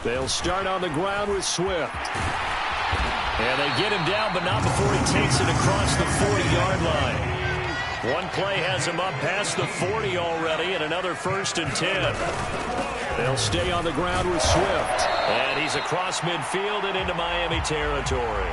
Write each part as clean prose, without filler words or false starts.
They'll start on the ground with Swift. And they get him down, but not before he takes it across the 40-yard line. One play has him up past the 40 already, and another 1st and 10. They'll stay on the ground with Swift. And he's across midfield and into Miami territory.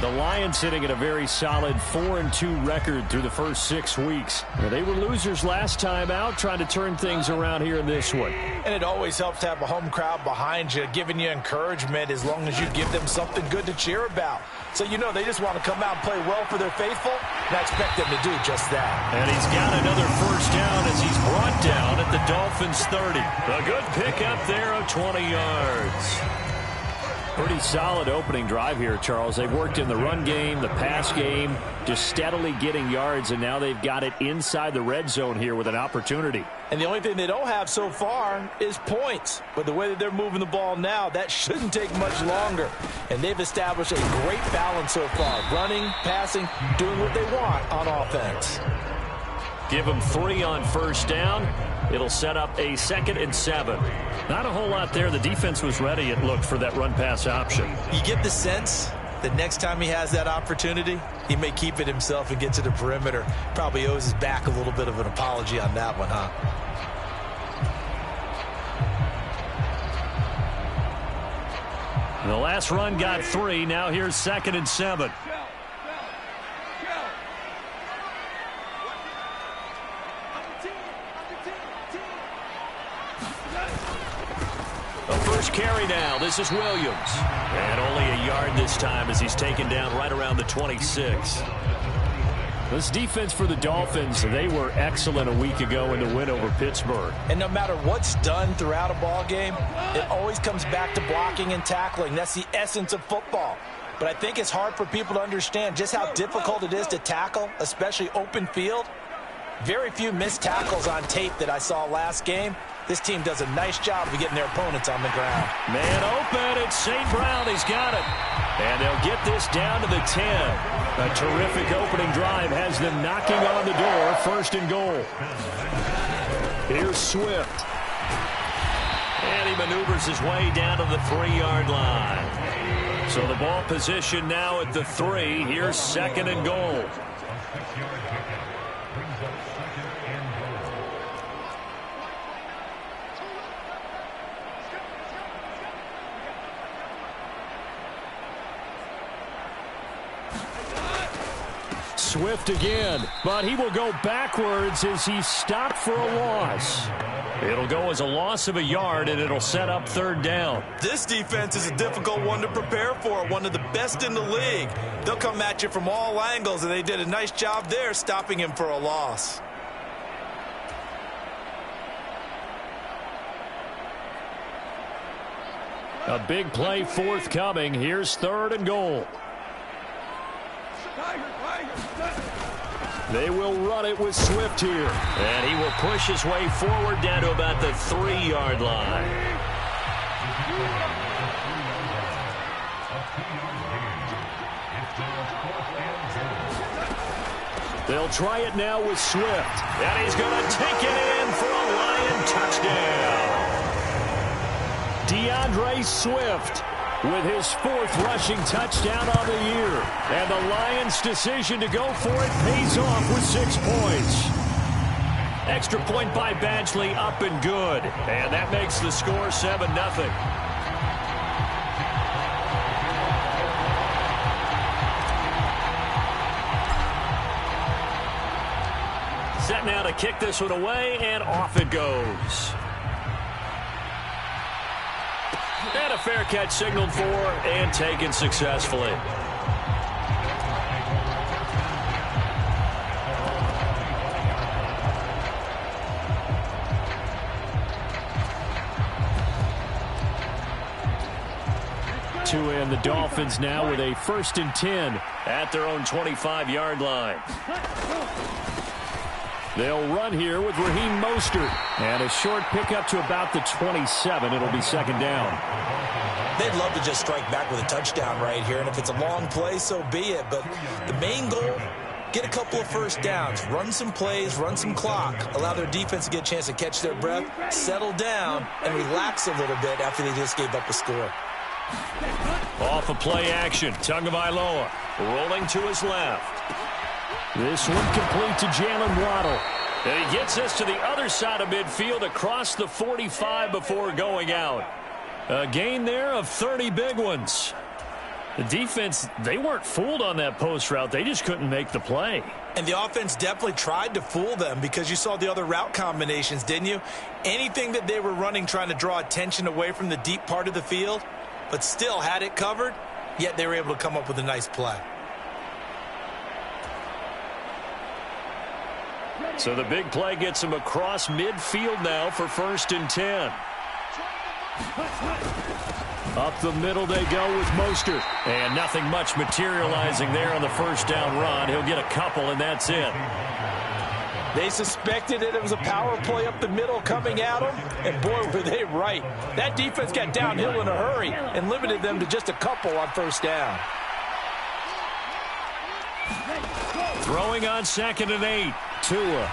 The Lions sitting at a very solid 4-2 record through the first 6 weeks. Well, they were losers last time out, trying to turn things around here in this one. And it always helps to have a home crowd behind you, giving you encouragement as long as you give them something good to cheer about. So you know they just want to come out and play well for their faithful, and I expect them to do just that. And he's got another 1st down as he's brought down at the Dolphins' 30. A good pickup there of 20 yards. Pretty solid opening drive here, Charles. They've worked in the run game, the pass game, just steadily getting yards, and now they've got it inside the red zone here with an opportunity. And the only thing they don't have so far is points. But the way that they're moving the ball now, that shouldn't take much longer. And they've established a great balance so far. Running, passing, doing what they want on offense. Give them 3 on 1st down. It'll set up a 2nd and 7. Not a whole lot there. The defense was ready, it looked, for that run-pass option. You get the sense that next time he has that opportunity, he may keep it himself and get to the perimeter. Probably owes his back a little bit of an apology on that one, huh? The last run got 3. Now here's 2nd and 7. Carry now. This is Williams. And only a yard this time as he's taken down right around the 26. This defense for the Dolphins, they were excellent a week ago in the win over Pittsburgh. And no matter what's done throughout a ball game, it always comes back to blocking and tackling. That's the essence of football. But I think it's hard for people to understand just how difficult it is to tackle, especially open field. Very few missed tackles on tape that I saw last game. This team does a nice job of getting their opponents on the ground. Man open, it's St. Brown. He's got it. And they'll get this down to the 10. A terrific opening drive has them knocking on the door. 1st and goal. Here's Swift. And he maneuvers his way down to the 3-yard line. So the ball position now at the 3. Here's 2nd and goal. Swift again, but he will go backwards as he's stopped for a loss. It'll go as a loss of a yard, and it'll set up 3rd down. This defense is a difficult one to prepare for, one of the best in the league. They'll come at you from all angles, and they did a nice job there stopping him for a loss. A big play forthcoming. Here's 3rd and goal. They will run it with Swift here. And he will push his way forward down to about the 3-yard line. They'll try it now with Swift. And he's going to take it in for a Lion touchdown. DeAndre Swift with his 4th rushing touchdown on the year. And the Lions' decision to go for it pays off with 6 points. Extra point by Badgley, up and good. And that makes the score 7-0. Set now to kick this one away, and off it goes. And a fair catch signaled for and taken successfully. And the Dolphins now with a 1st and 10 at their own 25-yard line. They'll run here with Raheem Mostert. And a short pickup to about the 27. It'll be 2nd down. They'd love to just strike back with a touchdown right here. And if it's a long play, so be it. But the main goal get a couple of first downs, run some plays, run some clock, allow their defense to get a chance to catch their breath, settle down, and relax a little bit after they just gave up a score. Off of play action, Tagovailoa rolling to his left. This one complete to Jalen Waddle. And he gets us to the other side of midfield across the 45 before going out. A gain there of 30 big ones. The defense, they weren't fooled on that post route. They just couldn't make the play. And the offense definitely tried to fool them because you saw the other route combinations, didn't you? Anything that they were running trying to draw attention away from the deep part of the field, but still had it covered, yet they were able to come up with a nice play. So the big play gets him across midfield now for 1st and 10. Up the middle they go with Mostert. And nothing much materializing there on the first down run. He'll get a couple, and that's it. They suspected it was a power play up the middle coming at them, and boy, were they right. That defense got downhill in a hurry and limited them to just a couple on first down. Throwing on 2nd and 8. Tua.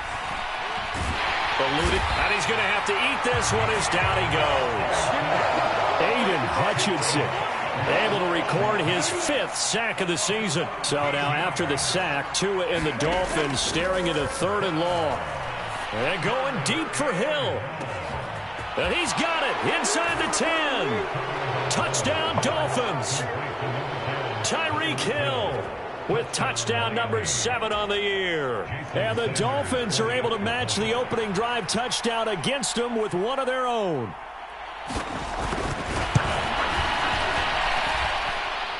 Eluded, and he's going to have to eat this one as down he goes. Aiden Hutchinson able to record his 5th sack of the season. So now after the sack, Tua and the Dolphins staring at a 3rd and long. And going deep for Hill. And he's got it inside the 10. Touchdown Dolphins. Tyreek Hill with touchdown number 7 on the year. And the Dolphins are able to match the opening drive touchdown against them with one of their own.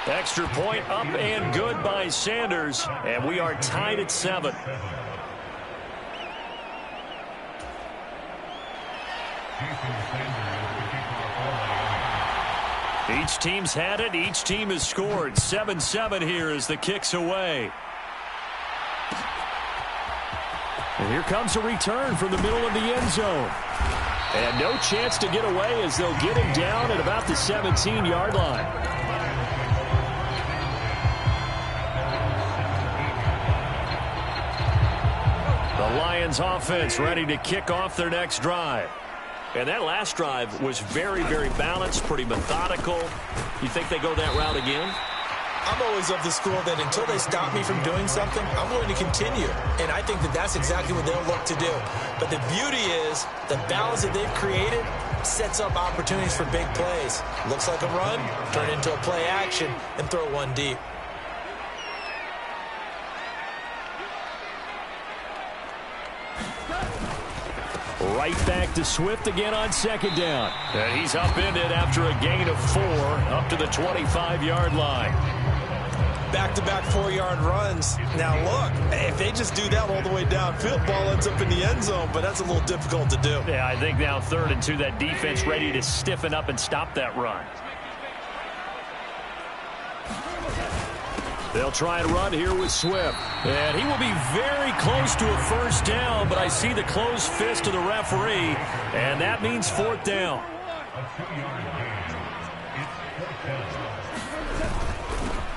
Extra point up and good by Sanders, and we are tied at 7. Each team's had it. Each team has scored. 7-7 here as the kick's away. And here comes a return from the middle of the end zone. And no chance to get away as they'll get him down at about the 17-yard line. The Lions offense ready to kick off their next drive. And that last drive was very, very balanced, pretty methodical. You think they go that route again? I'm always of the school that until they stop me from doing something, I'm willing to continue. And I think that that's exactly what they'll look to do. But the beauty is the balance that they've created sets up opportunities for big plays. Looks like a run, turn into a play action, and throw one deep. Right back to Swift again on 2nd down. And he's upended after a gain of 4 up to the 25-yard line. Back-to-back 4-yard runs. Now, look, if they just do that all the way downfield, ball ends up in the end zone, but that's a little difficult to do. Yeah, I think now 3rd and 2, that defense ready to stiffen up and stop that run. They'll try and run here with Swift. And he will be very close to a first down, but I see the closed fist of the referee, and that means 4th down.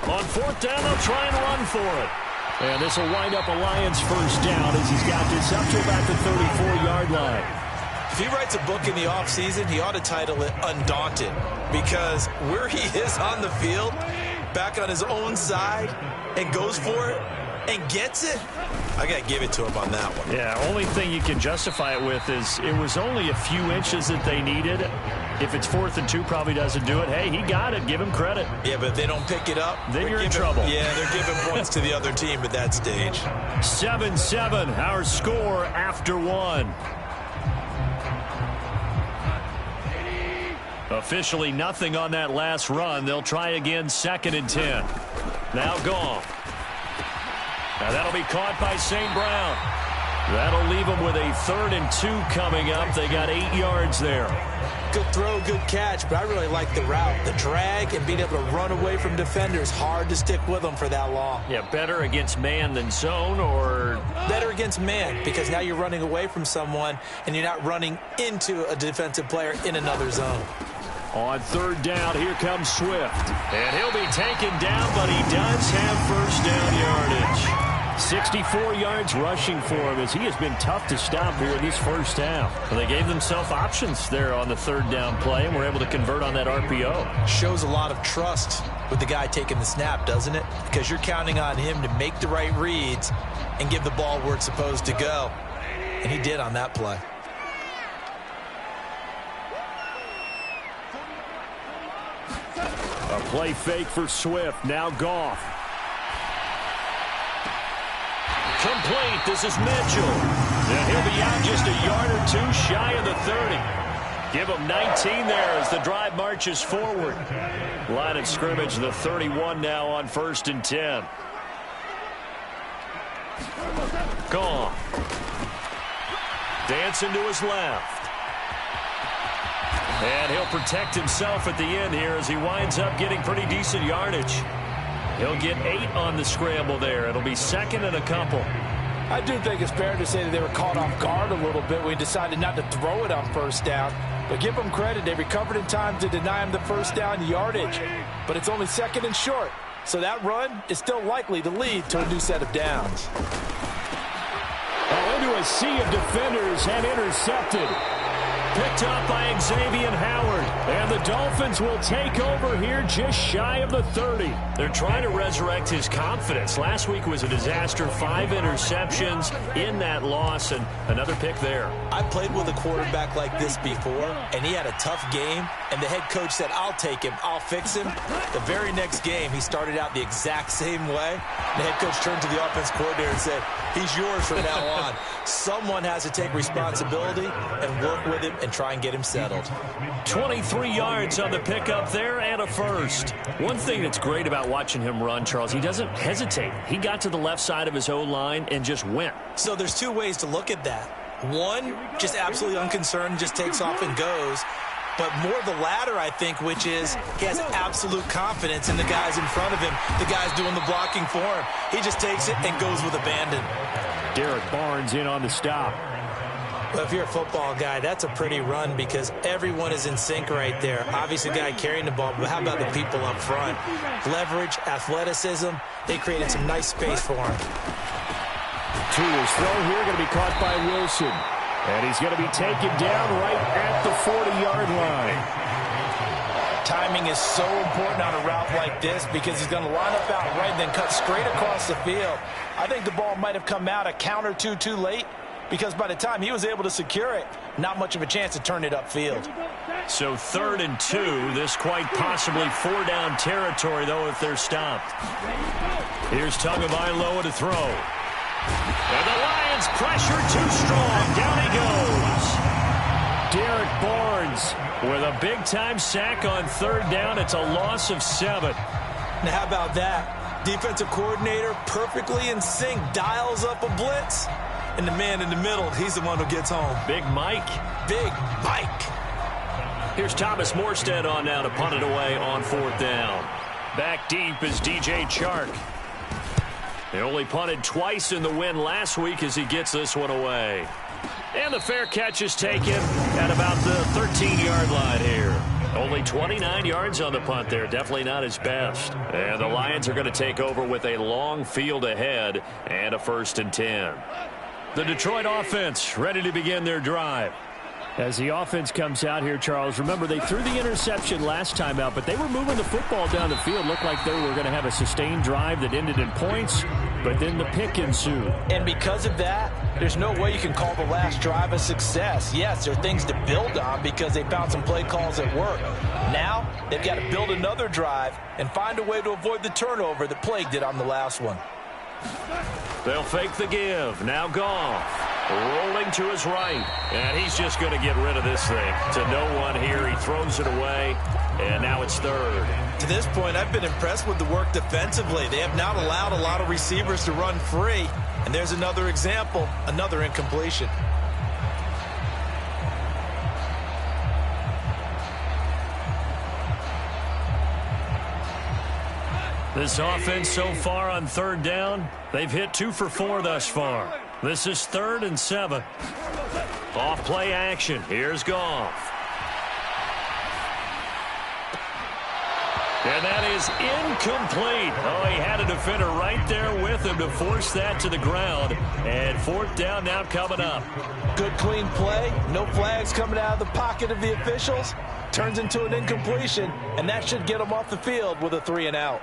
On 4th down, they'll try and run for it. And this will wind up a Lions first down as he's got this up to about the 34-yard line. If he writes a book in the offseason, he ought to title it Undaunted, because where he is on the field, back on his own side, and goes for it and gets it, I got to give it to him on that one. Yeah, only thing you can justify it with is it was only a few inches that they needed. If it's 4th and 2, probably doesn't do it. Hey, he got it. Give him credit. Yeah, but if they don't pick it up, then you're in trouble. Yeah, they're giving points to the other team at that stage. 7-7, our score after 1. Officially nothing on that last run. They'll try again 2nd and 10. Now gone. Now that'll be caught by St. Brown. That'll leave them with a 3rd and 2 coming up. They got 8 yards there. Good throw, good catch, but I really like the route. The drag and being able to run away from defenders, hard to stick with them for that long. Yeah, better against man than zone, or? Better against man, because now you're running away from someone and you're not running into a defensive player in another zone. On 3rd down, here comes Swift. And he'll be taken down, but he does have first down yardage. 64 yards rushing for him as he has been tough to stop here in this first half. Well, they gave themselves options there on the third down play and were able to convert on that RPO. Shows a lot of trust with the guy taking the snap, doesn't it? Because you're counting on him to make the right reads and give the ball where it's supposed to go. And he did on that play. A play fake for Swift. Now Goff. Complete. This is Mitchell. Now he'll be out just a yard or two shy of the 30. Give him 19 there as the drive marches forward. Line of scrimmage, the 31 now on 1st and 10. Goff. Dancing to his left. And he'll protect himself at the end here as he winds up getting pretty decent yardage. He'll get 8 on the scramble there. It'll be 2nd and a couple. I do think it's fair to say that they were caught off guard a little bit when he decided not to throw it on 1st down. But give them credit. They recovered in time to deny him the 1st down yardage. But it's only 2nd and short. So that run is still likely to lead to a new set of downs. Into a sea of defenders and intercepted. Picked up by Xavier Howard. And the Dolphins will take over here just shy of the 30. They're trying to resurrect his confidence. Last week was a disaster. 5 interceptions in that loss, and another pick there. I played with a quarterback like this before, and he had a tough game, and the head coach said, I'll take him, I'll fix him. The very next game, he started out the exact same way. The head coach turned to the offense coordinator and said, he's yours from now on. Someone has to take responsibility and work with him and try and get him settled. 23 yards on the pickup there and a first. One thing that's great about watching him run, Charles, he doesn't hesitate. He got to the left side of his O-line and just went. So there's 2 ways to look at that. One, just absolutely unconcerned, just takes off and goes. But more the latter, I think, which is he has absolute confidence in the guys in front of him, the guys doing the blocking for him. He just takes it and goes with abandon. Derek Barnes in on the stop. Well, if you're a football guy, that's a pretty run because everyone is in sync right there. Obviously, the guy carrying the ball, but how about the people up front? Leverage, athleticism, they created some nice space for him. To his throw here, going to be caught by Wilson. And he's going to be taken down right at the 40-yard line. Timing is so important on a route like this because he's going to line up out right and then cut straight across the field. I think the ball might have come out a count or two too late because by the time he was able to secure it, not much of a chance to turn it upfield. So 3rd and 2, this quite possibly 4-down territory, though, if they're stopped. Here's Tagovailoa to throw. And the Lions pressure too strong. Down he goes. Derek Barnes with a big-time sack on 3rd down. It's a loss of 7. Now, how about that? Defensive coordinator perfectly in sync, dials up a blitz. And the man in the middle, he's the one who gets home. Big Mike. Big Mike. Here's Thomas Morstead on now to punt it away on 4th down. Back deep is DJ Chark. They only punted twice in the win last week as he gets this one away. And the fair catch is taken at about the 13-yard line here. Only 29 yards on the punt there. Definitely not his best. And the Lions are going to take over with a long field ahead and a 1st and 10. The Detroit offense ready to begin their drive. As the offense comes out here, Charles, remember they threw the interception last time out, but they were moving the football down the field. Looked like they were going to have a sustained drive that ended in points, but then the pick ensued. And because of that, there's no way you can call the last drive a success. Yes, there are things to build on because they found some play calls that work. Now, they've got to build another drive and find a way to avoid the turnover that plagued it on the last one. They'll fake the give. Now Goff. Rolling to his right. And he's just going to get rid of this thing. To no one here. He throws it away. And now it's 3rd. To this point, I've been impressed with the work defensively. They have not allowed a lot of receivers to run free. And there's another example. Another incompletion. This offense so far on 3rd down, they've hit 2 for 4 thus far. This is 3rd and 7. Off play action. Here's Goff. And that is incomplete. Oh, he had a defender right there with him to force that to the ground. And fourth down now coming up. Good, clean play. No flags coming out of the pocket of the officials. Turns into an incompletion, and that should get him off the field with a 3-and-out.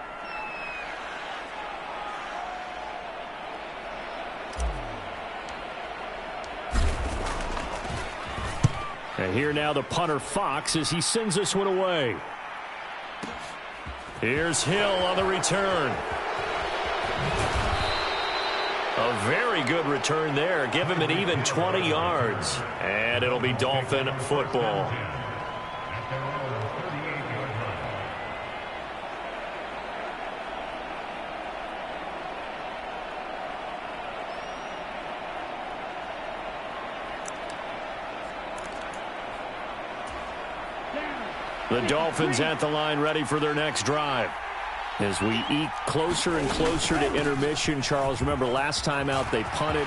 And here now the punter Fox as he sends this one away. Here's Hill on the return. A very good return there. Give him an even 20 yards. And it'll be Dolphin football. The Dolphins at the line ready for their next drive. As we eke closer and closer to intermission, Charles, remember last time out they punted.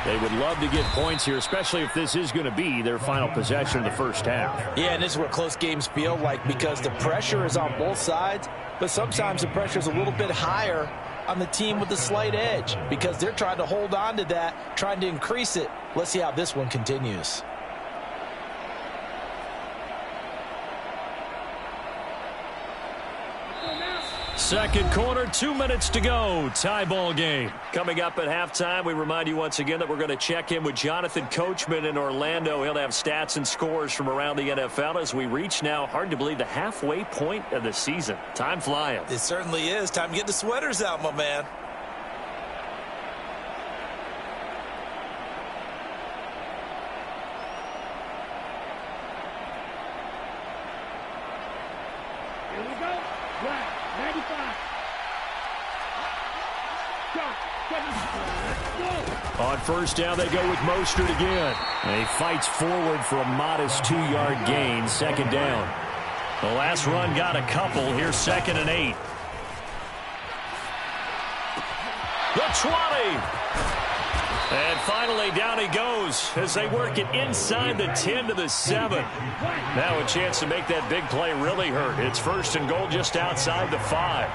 They would love to get points here, especially if this is going to be their final possession of the first half. Yeah, and this is what close games feel like because the pressure is on both sides, but sometimes the pressure is a little bit higher on the team with the slight edge because they're trying to hold on to that, trying to increase it. Let's see how this one continues. Second quarter, 2 minutes to go. Tie ball game. Coming up at halftime, we remind you once again that we're going to check in with Jonathan Coachman in Orlando. He'll have stats and scores from around the NFL as we reach now, hard to believe, the halfway point of the season. Time flying. It certainly is. Time to get the sweaters out, my man. Here we go. Right. 95. Go. On first down, they go with Mostert again. And he fights forward for a modest 2-yard gain. Second down. The last run got a couple. Here's 2nd and 8. The 20. And finally, down he goes as they work it inside the 10 to the 7. Now a chance to make that big play really hurt. It's 1st and goal just outside the 5.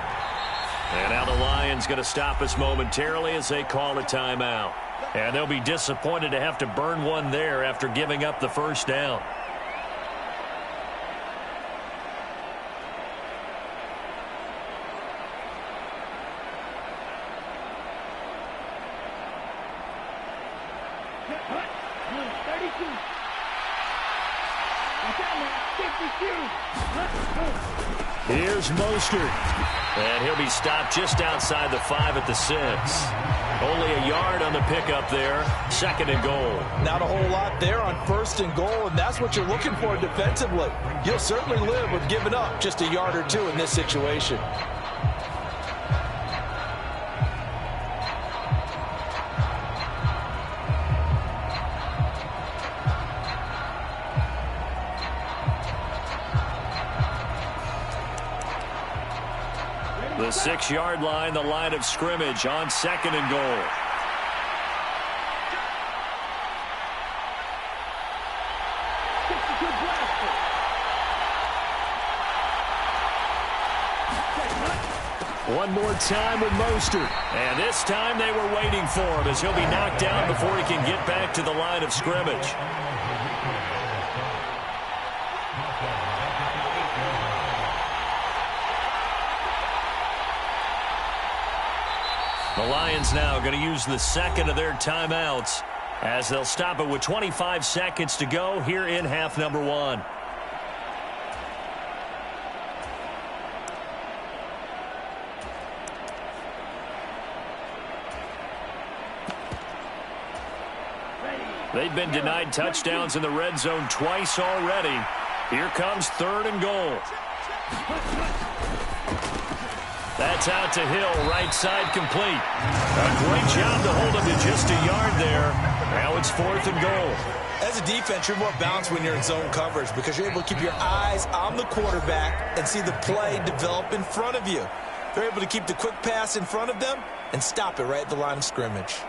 And now the Lions going to stop us momentarily as they call a timeout. And they'll be disappointed to have to burn one there after giving up the first down. Here's Mostert. And he'll be stopped just outside the 5 at the 6. Only a yard on the pickup there. 2nd and goal. Not a whole lot there on 1st and goal, and that's what you're looking for defensively. You'll certainly live with giving up just a yard or two in this situation. The 6-yard line, the line of scrimmage on 2nd and goal. One more time with Mostert. And this time they were waiting for him as he'll be knocked down before he can get back to the line of scrimmage. The Lions now going to use the 2nd of their timeouts as they'll stop it with 25 seconds to go here in half number 1. They've been denied touchdowns in the red zone twice already. Here comes 3rd and goal. That's out to Hill, right side complete. A great job to hold him to just a yard there. Now it's 4th and goal. As a defense, you're more balanced when you're in zone coverage because you're able to keep your eyes on the quarterback and see the play develop in front of you. They're able to keep the quick pass in front of them and stop it right at the line of scrimmage.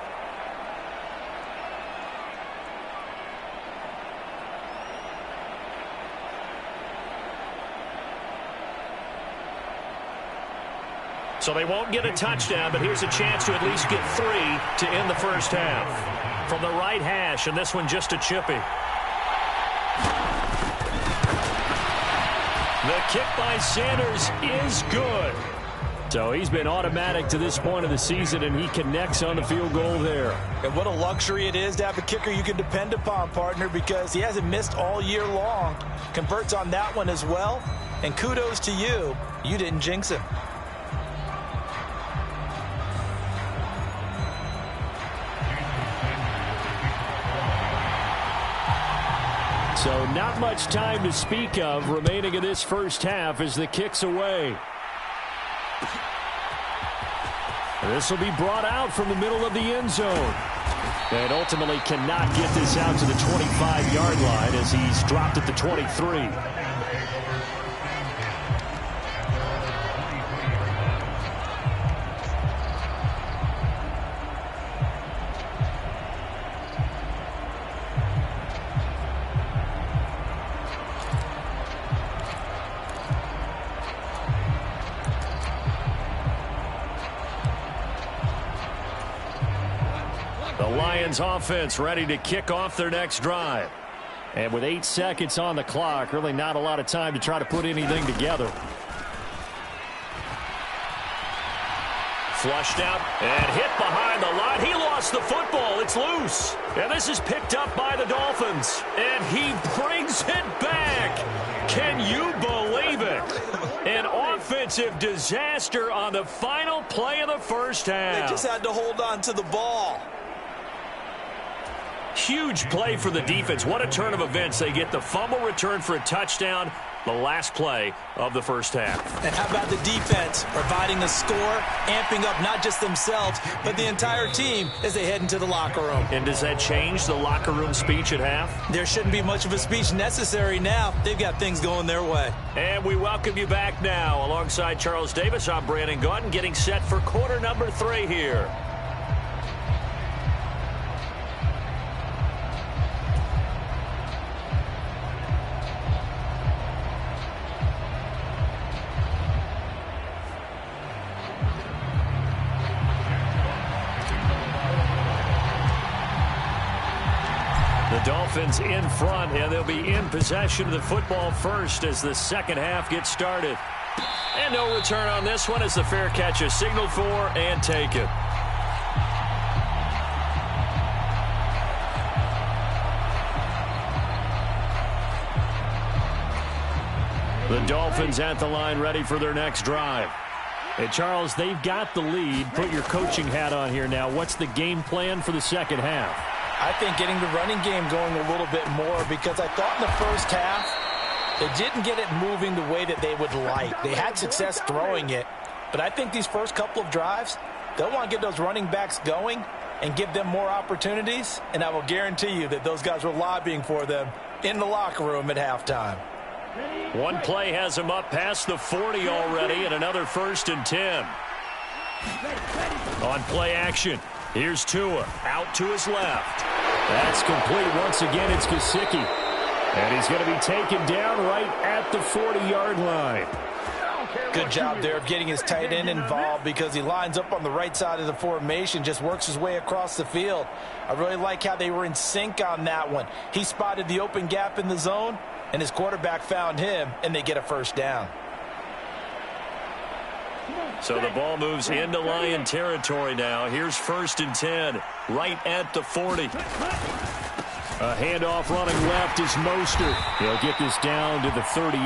So they won't get a touchdown, but here's a chance to at least get 3 to end the first half. From the right hash, and this one just a chippy. The kick by Sanders is good. So he's been automatic to this point of the season, and he connects on the field goal there. And what a luxury it is to have a kicker you can depend upon, partner, because he hasn't missed all year long. Converts on that one as well. And kudos to you. You didn't jinx him. So not much time to speak of remaining in this first half as the kick's away. This will be brought out from the middle of the end zone. And ultimately cannot get this out to the 25-yard line as he's dropped at the 23. Offense ready to kick off their next drive. And with 8 seconds on the clock, really not a lot of time to try to put anything together. Flushed out and hit behind the line. He lost the football. It's loose. And this is picked up by the Dolphins. And he brings it back. Can you believe it? An offensive disaster on the final play of the first half. They just had to hold on to the ball. Huge play for the defense. What a turn of events. They get the fumble return for a touchdown, the last play of the first half. And how about the defense providing the score, amping up not just themselves, but the entire team as they head into the locker room. And does that change the locker room speech at half? There shouldn't be much of a speech necessary now. They've got things going their way. And we welcome you back now. Alongside Charles Davis, I'm Brandon Gaudin, getting set for quarter number 3 here. Dolphins in front, and they'll be in possession of the football first as the second half gets started. And no return on this one as the fair catch is signaled for and taken. The Dolphins at the line ready for their next drive. And Charles, they've got the lead. Put your coaching hat on here now. What's the game plan for the second half? I think getting the running game going a little bit more, because I thought in the first half they didn't get it moving the way that they would like. They had success throwing it, but I think these first couple of drives, they'll want to get those running backs going and give them more opportunities, and I will guarantee you that those guys were lobbying for them in the locker room at halftime. One play has him up past the 40 already, and another 1st and 10. On play action. Here's Tua, out to his left. That's complete once again. It's Gesicki. And he's going to be taken down right at the 40-yard line. Good job there of getting his tight end involved, because he lines up on the right side of the formation, just works his way across the field. I really like how they were in sync on that one. He spotted the open gap in the zone, and his quarterback found him, and they get a first down. So the ball moves into Lion territory now. Here's 1st and 10, right at the 40. A handoff running left is Mostert. He'll get this down to the 38.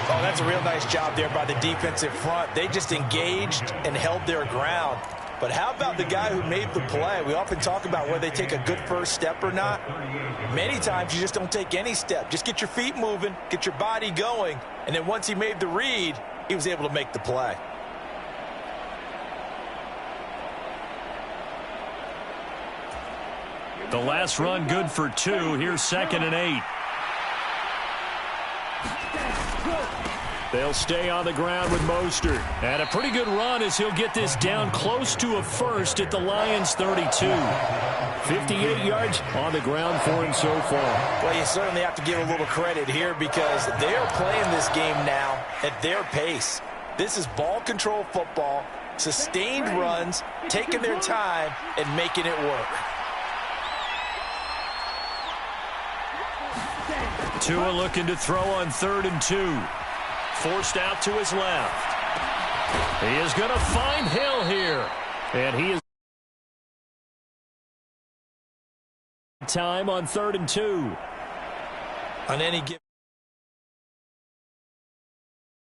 Oh, that's a real nice job there by the defensive front. They just engaged and held their ground. But how about the guy who made the play? We often talk about whether they take a good first step or not. Many times you just don't take any step. Just get your feet moving, get your body going, and then once he made the read, he was able to make the play. The last run good for 2. Here's 2nd and 8. They'll stay on the ground with Mostert. And a pretty good run as he'll get this down close to a first at the Lions 32. 58 yards on the ground for him so far. Well, you certainly have to give a little credit here, because they're playing this game now at their pace. This is ball control football, sustained runs, taking their time, and making it work. Tua looking to throw on 3rd and 2. Forced out to his left. He is going to find Hill here. And he is time on 3rd and 2. On any given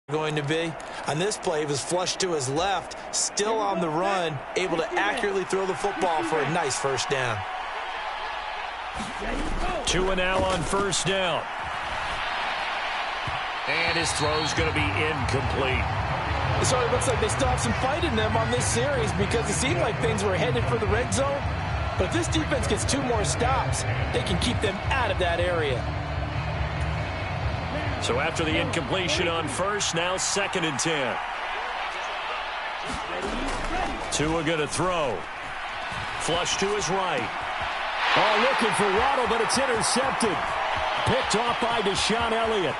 going to be. On this play, he was flushed to his left, still on the run, able to accurately throw the football for a nice first down. Tua now on 1st down. And his throw's going to be incomplete. So it looks like they still have some fight in them on this series because it seemed like things were headed for the red zone. But if this defense gets 2 more stops, they can keep them out of that area. So after the incompletion on 1st, now 2nd and 10. Tua going to throw. Flush to his right. Oh, looking for Waddle, but it's intercepted. Picked off by Deshaun Elliott.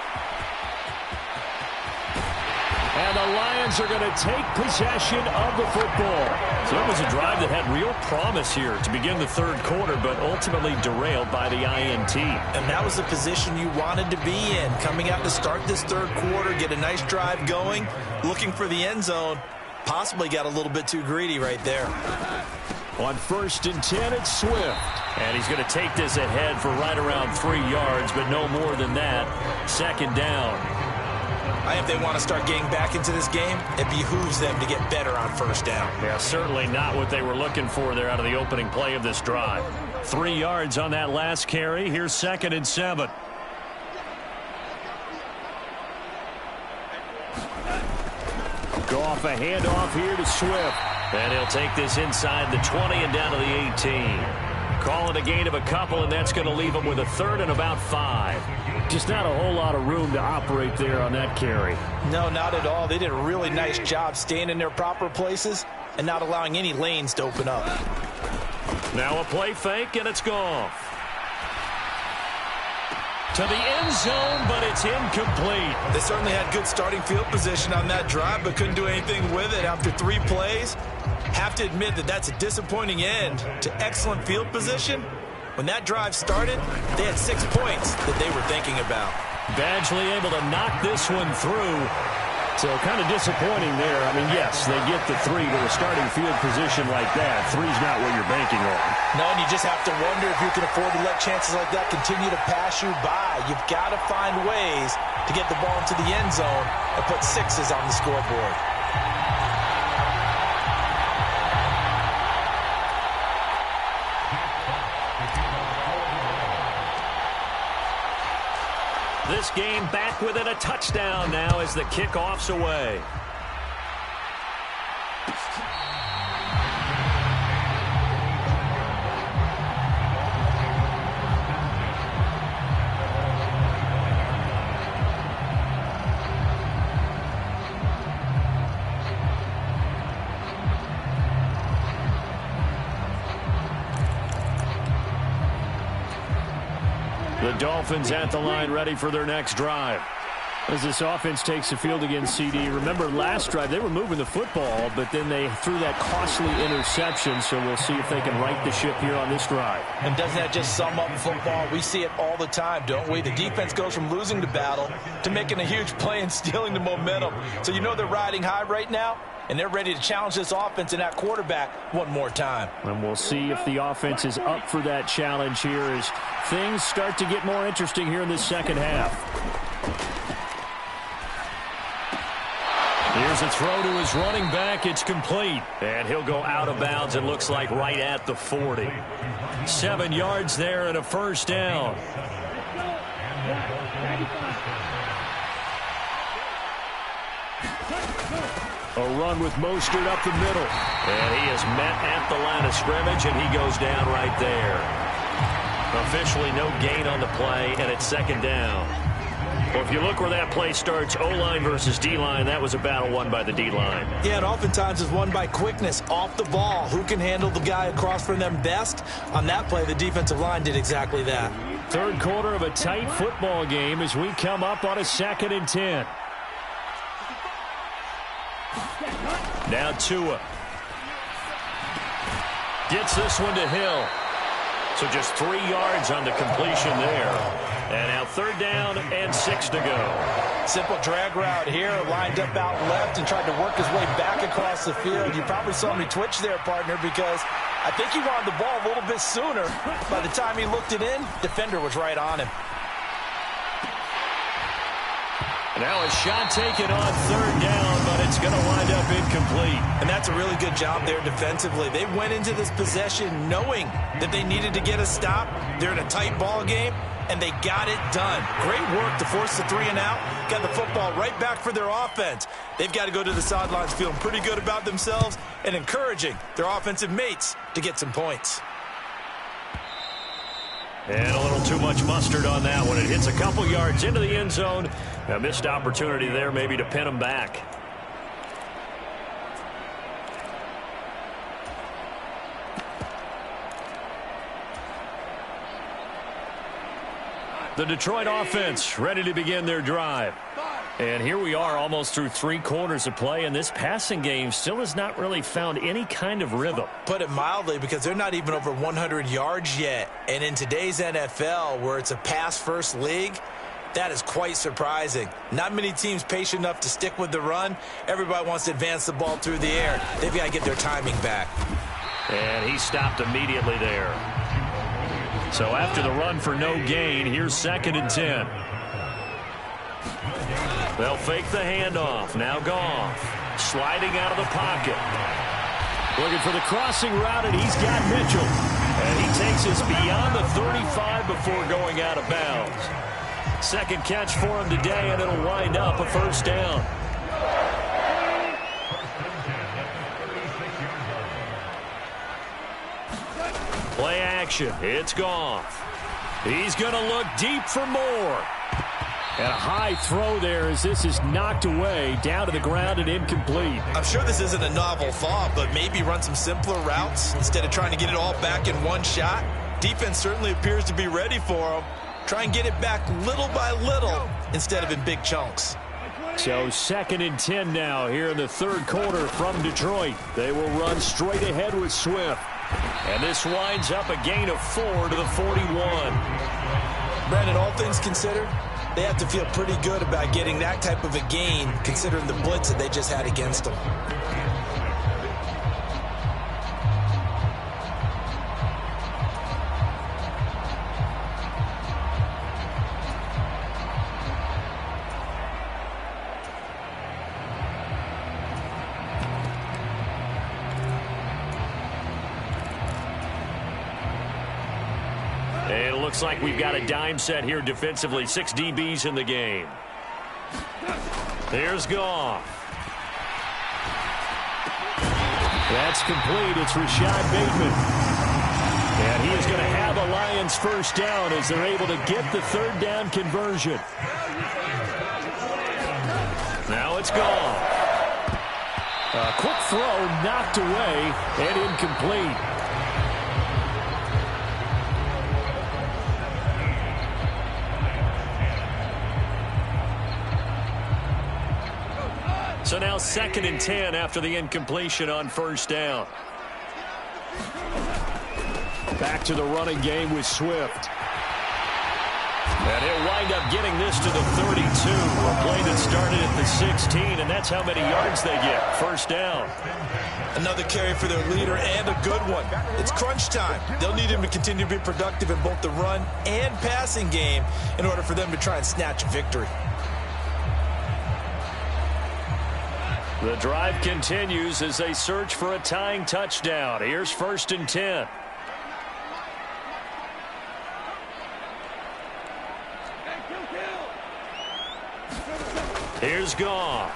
And the Lions are going to take possession of the football. So it was a drive that had real promise here to begin the 3rd quarter, but ultimately derailed by the INT. And that was the position you wanted to be in. Coming out to start this 3rd quarter, get a nice drive going, looking for the end zone. Possibly got a little bit too greedy right there. On 1st and 10, it's Swift. And he's going to take this ahead for right around 3 yards, but no more than that. 2nd down. If they want to start getting back into this game, it behooves them to get better on 1st down. Yeah, certainly not what they were looking for there out of the opening play of this drive. 3 yards on that last carry. Here's 2nd and 7. Goff a handoff here to Swift. And he'll take this inside the 20 and down to the 18. Call it a gain of a couple, and that's going to leave him with a 3rd and about 5. Just not a whole lot of room to operate there on that carry. No, not at all. They did a really nice job staying in their proper places and not allowing any lanes to open up. Now a play fake, and it's Goff. To the end zone, but it's incomplete. They certainly had good starting field position on that drive, but couldn't do anything with it after 3 plays. Have to admit that that's a disappointing end to excellent field position. When that drive started, they had 6 points that they were thinking about. Badgley able to knock this one through. So kind of disappointing there. I mean, yes, they get the 3 to a starting field position like that. 3's not what you're banking on. No, and you just have to wonder if you can afford to let chances like that continue to pass you by. You've got to find ways to get the ball into the end zone and put 6s on the scoreboard. This game back within a touchdown now as the kickoff's away. The Dolphins at the line, ready for their next drive. As this offense takes the field against CD, remember last drive they were moving the football, but then they threw that costly interception, so we'll see if they can right the ship here on this drive. And doesn't that just sum up football? We see it all the time, don't we? The defense goes from losing the battle to making a huge play and stealing the momentum. So you know they're riding high right now, and they're ready to challenge this offense and that quarterback one more time. And we'll see if the offense is up for that challenge here as things start to get more interesting here in this second half. Here's a throw to his running back. It's complete. And he'll go out of bounds, it looks like, right at the 40. 7 yards there and a first down. A run with Mostert up the middle. And he is met at the line of scrimmage, and he goes down right there. Officially no gain on the play, and it's second down. Well, if you look where that play starts, O-line versus D-line, that was a battle won by the D-line. Yeah, and oftentimes it's won by quickness off the ball. Who can handle the guy across from them best? On that play, the defensive line did exactly that. Third quarter of a tight football game as we come up on a 2nd and 10. Now Tua. Gets this one to Hill. So just 3 yards on the completion there. And now 3rd down and 6 to go. Simple drag route here, lined up out left and tried to work his way back across the field. You probably saw me twitch there, partner, because I think he wanted the ball a little bit sooner. By the time he looked it in, defender was right on him. Now a shot taken on 3rd down, but it's going to wind up incomplete. And that's a really good job there defensively. They went into this possession knowing that they needed to get a stop. They're in a tight ball game, and they got it done. Great work to force the 3 and out. Got the football right back for their offense. They've got to go to the sidelines feeling pretty good about themselves and encouraging their offensive mates to get some points. And a little too much mustard on that one. It hits a couple yards into the end zone. A missed opportunity there maybe to pin them back. The Detroit offense ready to begin their drive. And here we are almost through 3 quarters of play, and this passing game still has not really found any kind of rhythm. Put it mildly, because they're not even over 100 yards yet. And in today's NFL, where it's a pass-first league, that is quite surprising. Not many teams patient enough to stick with the run. Everybody wants to advance the ball through the air. They've got to get their timing back. And he stopped immediately there. So after the run for no gain, here's 2nd and 10. They'll fake the handoff. Now Goff sliding out of the pocket. Looking for the crossing route, and he's got Mitchell. And he takes us beyond the 35 before going out of bounds. 2nd catch for him today, and it'll wind up a 1st down. Play action. It's Goff. He's going to look deep for more. And a high throw there as this is knocked away, down to the ground and incomplete. I'm sure this isn't a novel thought, but maybe run some simpler routes instead of trying to get it all back in one shot. Defense certainly appears to be ready for him. Try and get it back little by little instead of in big chunks. So 2nd and 10 now here in the 3rd quarter from Detroit. They will run straight ahead with Swift. And this winds up a gain of 4 to the 41. Brandon, all things considered, they have to feel pretty good about getting that type of a gain considering the blitz that they just had against them. And it looks like we've got a dime set here defensively. 6 DBs in the game. Here's Goff. That's complete. It's Rashad Bateman. And he is going to have a Lions 1st down as they're able to get the 3rd down conversion. Now it's Goff. A quick throw knocked away and incomplete. So now 2nd and 10 after the incompletion on 1st down. Back to the running game with Swift. And he'll wind up getting this to the 32. A play that started at the 16, and that's how many yards they get. 1st down. Another carry for their leader and a good one. It's crunch time. They'll need him to continue to be productive in both the run and passing game in order for them to try and snatch a victory. The drive continues as they search for a tying touchdown. Here's 1st and 10. Here's Goff.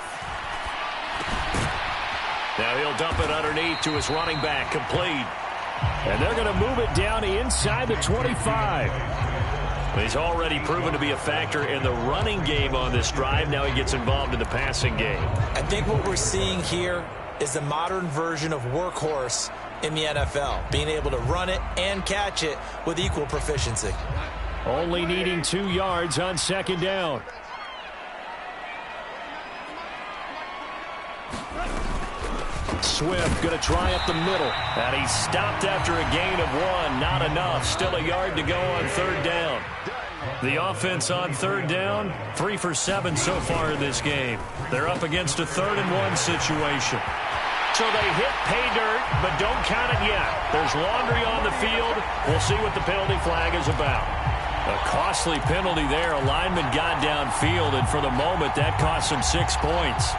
Now he'll dump it underneath to his running back, complete. And they're going to move it down inside the 25. He's already proven to be a factor in the running game on this drive. Now he gets involved in the passing game. I think what we're seeing here is the modern version of workhorse in the NFL, being able to run it and catch it with equal proficiency. Only needing 2 yards on 2nd down. Swift going to try up the middle. And he's stopped after a gain of 1. Not enough. Still a yard to go on third down. The offense on third down, 3 for 7 so far in this game. They're up against a 3rd and 1 situation. So they hit pay dirt, but don't count it yet. There's laundry on the field. We'll see what the penalty flag is about. A costly penalty there. A lineman got downfield, and for the moment, that cost him 6 points.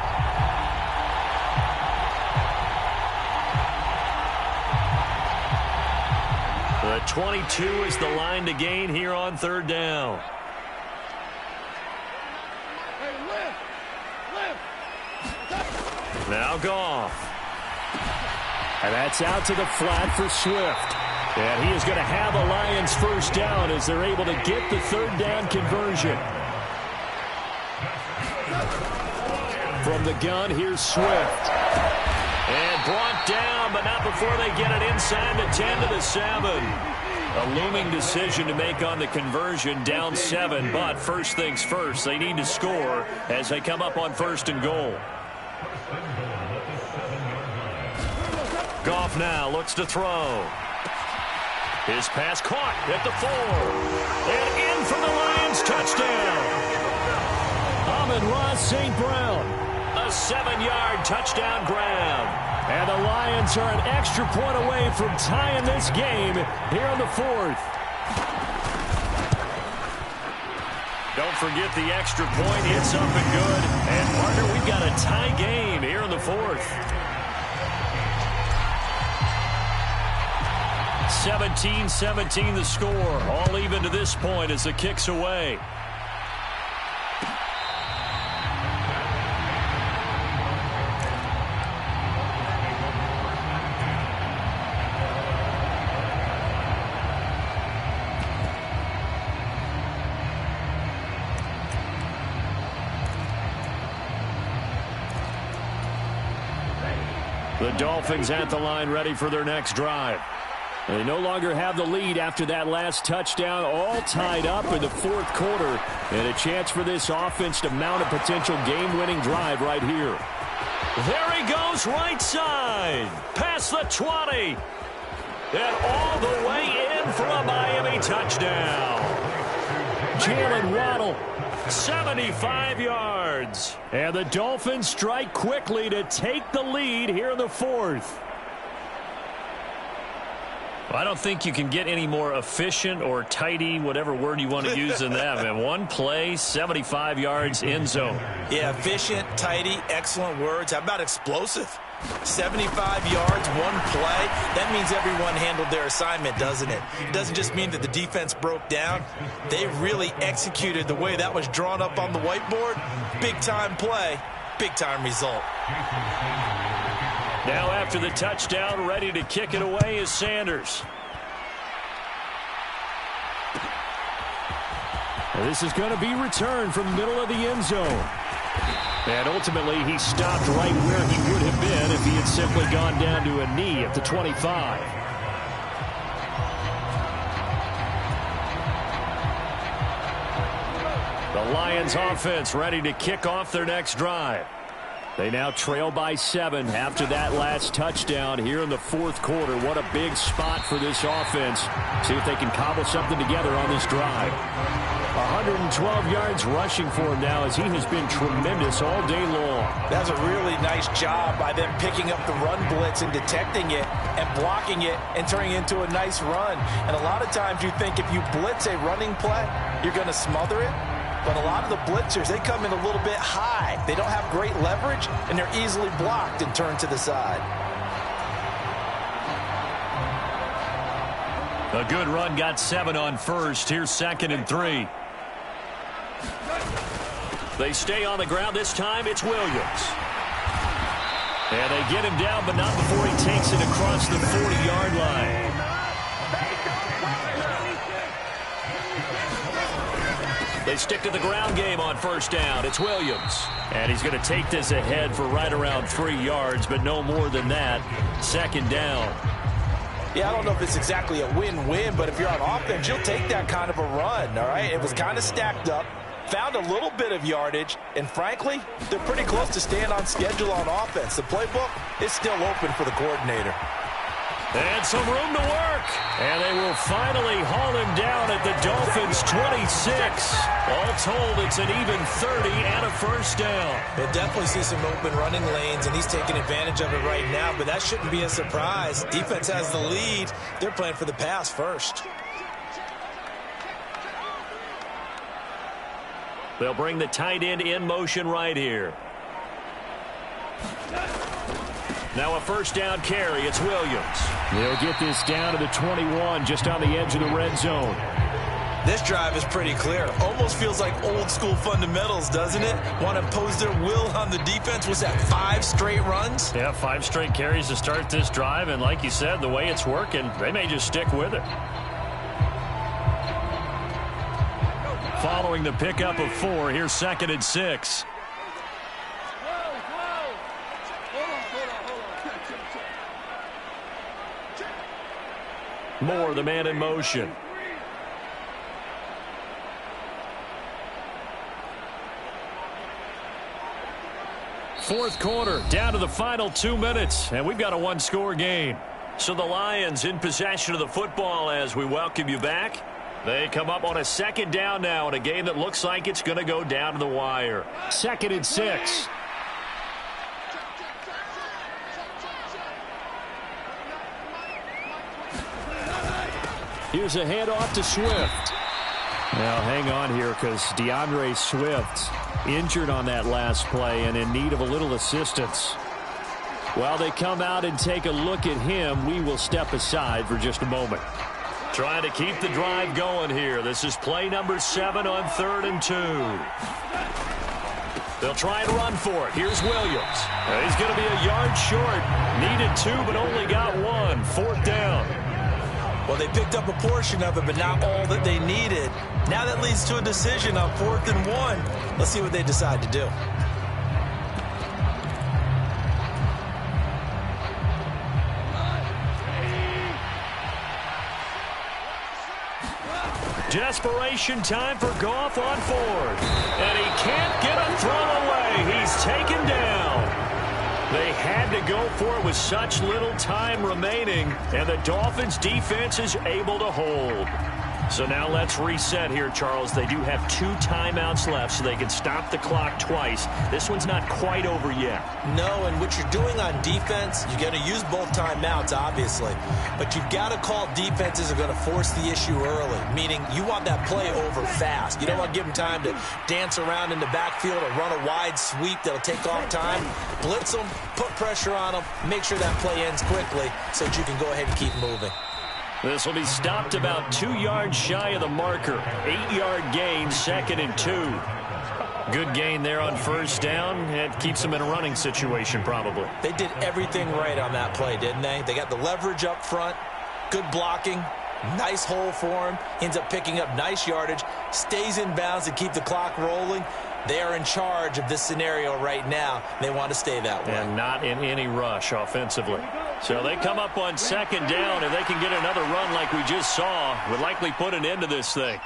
The 22 is the line to gain here on third down. Now Goff. And that's out to the flat for Swift. And he is going to have a Lions first down as they're able to get the third down conversion. From the gun, here's Swift. And brought down, but not before they get it inside the 10 to the 7. A looming decision to make on the conversion, down 7. But first things first, they need to score as they come up on 1st and goal. Goff now looks to throw. His pass caught at the 4. And in for the Lions touchdown. Amon-Ra St. Brown. A 7-yard touchdown grab. And the Lions are an extra point away from tying this game here on the 4th. Don't forget the extra point. It's up and good. And, partner, we've got a tie game here in the 4th. 17-17 the score. All even to this point as the kick's away. The Dolphins at the line ready for their next drive. They no longer have the lead after that last touchdown, all tied up in the 4th quarter. And a chance for this offense to mount a potential game-winning drive right here. There he goes right side. Past the 20. And all the way in for a Miami touchdown. Jalen Waddle, 75 yards. And the Dolphins strike quickly to take the lead here in the 4th. I don't think you can get any more efficient or tidy, whatever word you want to use in that. Man, one play, 75 yards, end zone. Yeah, efficient, tidy, excellent words. How about explosive? 75 yards, one play. That means everyone handled their assignment, doesn't it? It doesn't just mean that the defense broke down. They really executed the way that was drawn up on the whiteboard. Big-time play, big-time result. Now after the touchdown, ready to kick it away is Sanders. And this is going to be returned from the middle of the end zone. And ultimately, he stopped right where he would have been if he had simply gone down to a knee at the 25. The Lions offense ready to kick off their next drive. They now trail by 7 after that last touchdown here in the 4th quarter. What a big spot for this offense. See if they can cobble something together on this drive. 112 yards rushing for him now as he has been tremendous all day long. That's a really nice job by them picking up the run blitz and detecting it and blocking it and turning it into a nice run. And a lot of times you think if you blitz a running play, you're going to smother it. But a lot of the blitzers, they come in a little bit high. They don't have great leverage, and they're easily blocked and turned to the side. A good run got 7 on first. Here's 2nd and 3. They stay on the ground. This time it's Williams. And they get him down, but not before he takes it across the 40-yard line. They stick to the ground game on first down. It's Williams. And he's going to take this ahead for right around 3 yards, but no more than that. 2nd down. Yeah, I don't know if it's exactly a win-win, but if you're on offense, you'll take that kind of a run, all right? It was kind of stacked up. found a little bit of yardage, and frankly, they're pretty close to staying on schedule on offense. The playbook is still open for the coordinator. And some room to work. And they will finally haul him down at the Dolphins' 26. All told, it's an even 30 and a first down. We'll definitely see some open running lanes, and he's taking advantage of it right now, but that shouldn't be a surprise. Defense has the lead. They're playing for the pass first. They'll bring the tight end in motion right here. Now a first down carry. It's Williams. They'll get this down to the 21, just on the edge of the red zone. This drive is pretty clear. Almost feels like old school fundamentals, doesn't it? Want to impose their will on the defense. Was that 5 straight runs? Yeah, 5 straight carries to start this drive. And like you said, the way it's working, they may just stick with it. Following the pickup of 4, here's 2nd and 6. Moore, the man in motion. Fourth quarter, down to the final 2 minutes, and we've got a one-score game. So the Lions in possession of the football as we welcome you back. They come up on a 2nd down now in a game that looks like it's going to go down to the wire. 2nd and 6. Here's a handoff to Swift. Now hang on here because DeAndre Swift injured on that last play and in need of a little assistance. While they come out and take a look at him, we will step aside for just a moment. Trying to keep the drive going here. This is play number 7 on 3rd and 2. They'll try and run for it. Here's Williams. He's going to be a yard short. Needed 2, but only got 1. 4th down. Well, they picked up a portion of it, but not all that they needed. Now that leads to a decision on 4th and 1. Let's see what they decide to do. Desperation time for Goff on 4th. And he can't get a throw away. He's taken down. They had to go for it with such little time remaining, and the Dolphins defense is able to hold. So now let's reset here, Charles. They do have 2 timeouts left, so they can stop the clock twice. This one's not quite over yet. No, and what you're doing on defense, you're going to use both timeouts, obviously. But you've got to call defenses are going to force the issue early, meaning you want that play over fast. You don't want to give them time to dance around in the backfield or run a wide sweep that'll take off time. Blitz them, put pressure on them, make sure that play ends quickly so that you can go ahead and keep moving. This will be stopped about 2 yards shy of the marker. 8-yard gain, 2nd and 2. Good gain there on 1st down. It keeps them in a running situation, probably. They did everything right on that play, didn't they? They got the leverage up front, good blocking, nice hole for him, ends up picking up nice yardage, stays in bounds to keep the clock rolling. They are in charge of this scenario right now. They want to stay that way. And not in any rush offensively. So they come up on 2nd down. If they can get another run like we just saw, would likely put an end to this thing.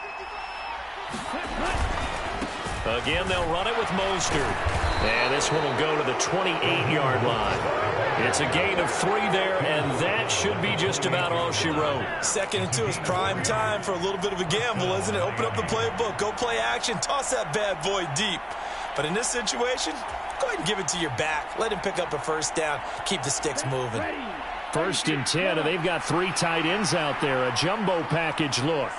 Again, they'll run it with Mostert. And this one will go to the 28-yard line. It's a gain of 3 there, and that should be just about all she wrote. 2nd and 2 is prime time for a little bit of a gamble, isn't it? Open up the playbook, go play action, toss that bad boy deep. But in this situation, go ahead and give it to your back. Let him pick up a 1st down, keep the sticks moving. 1st and 10, and they've got 3 tight ends out there. A jumbo package look.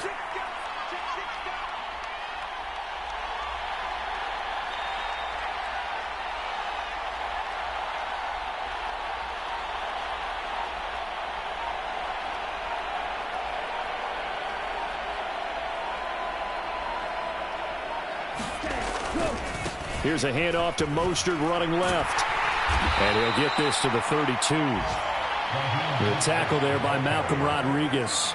Here's a handoff to Mostert running left. And he'll get this to the 32. The tackle there by Malcolm Rodriguez.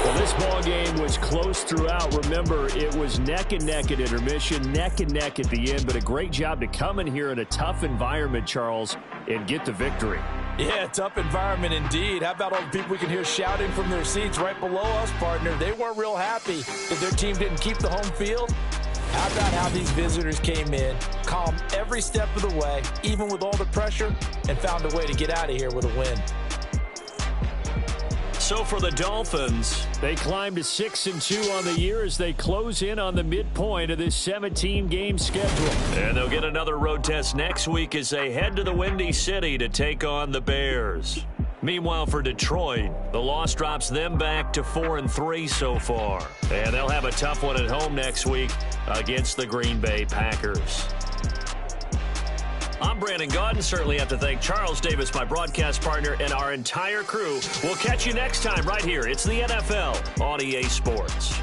Well, this ball game was close throughout. Remember, it was neck and neck at intermission, neck and neck at the end. But a great job to come in here in a tough environment, Charles, and get the victory. Yeah, tough environment indeed. How about all the people we can hear shouting from their seats right below us, partner? They weren't real happy that their team didn't keep the home field. How about how these visitors came in, calm every step of the way, even with all the pressure, and found a way to get out of here with a win. So for the Dolphins, they climb to 6-2 on the year as they close in on the midpoint of this 17-game schedule. And they'll get another road test next week as they head to the Windy City to take on the Bears. Meanwhile, for Detroit, the loss drops them back to 4-3 so far. And they'll have a tough one at home next week against the Green Bay Packers. I'm Brandon Gaudin. Certainly have to thank Charles Davis, my broadcast partner, and our entire crew. We'll catch you next time right here. It's the NFL on EA Sports.